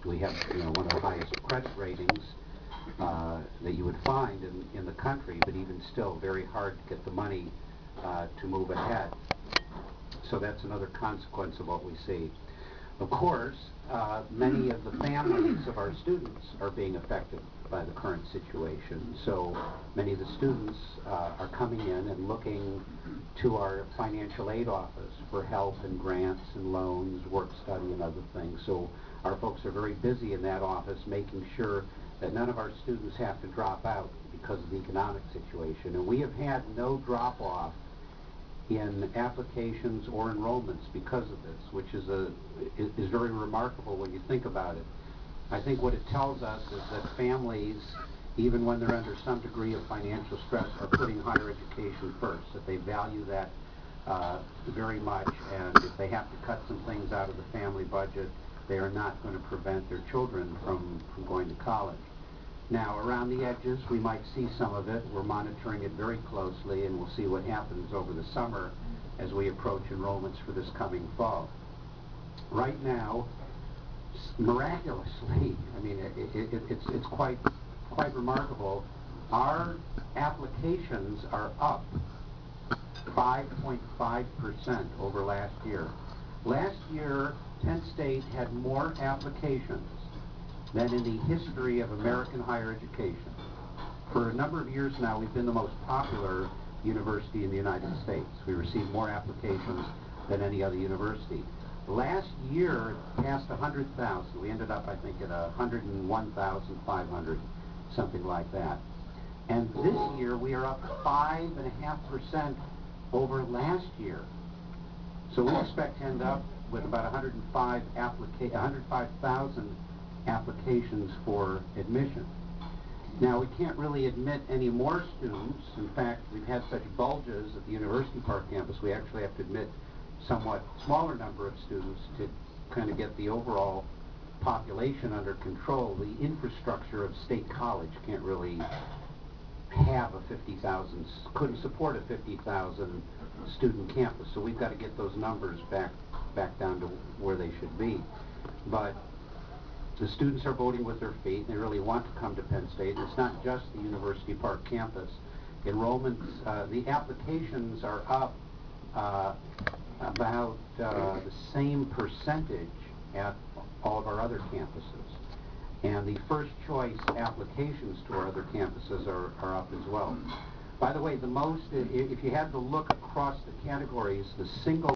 We have, one of the highest credit ratings that you would find in the country, but even still very hard to get the money to move ahead. So that's another consequence of what we see. Of course, many of the families of our students are being affected by the current situation. So many of the students are coming in and looking to our financial aid office for help and grants and loans, work study and other things. So our folks are very busy in that office making sure that none of our students have to drop out because of the economic situation. And we have had no drop-off in applications or enrollments because of this, which is very remarkable when you think about it. I think what it tells us is that families, even when they're under some degree of financial stress, are putting higher education first, that they value that very much, and if they have to cut some things out of the family budget, they are not going to prevent their children from going to college. Now, around the edges, we might see some of it. We're monitoring it very closely, and we'll see what happens over the summer as we approach enrollments for this coming fall. Right now, miraculously, I mean, it's quite remarkable. Our applications are up 5.5% over last year. Last year, Penn State had more applications than in the history of American higher education. For a number of years now, we've been the most popular university in the United States. We received more applications than any other university. Last year, it passed 100,000. We ended up, I think, at 101,500, something like that. And this year, we are up 5.5% over last year. So we expect to end up with about 105,000 applications for admission. Now, we can't really admit any more students. In fact, we've had such bulges at the University Park campus, we actually have to admit somewhat smaller number of students to kind of get the overall population under control. The infrastructure of State College can't really have a 50,000, couldn't support a 50,000 student campus, so we've got to get those numbers back down to where they should be. But the students are voting with their feet. They really want to come to Penn State. It's not just the University Park campus. Enrollments, the applications are up about the same percentage at all of our other campuses. And the first choice applications to our other campuses are up as well. By the way, the most, if you had to look across the categories, the single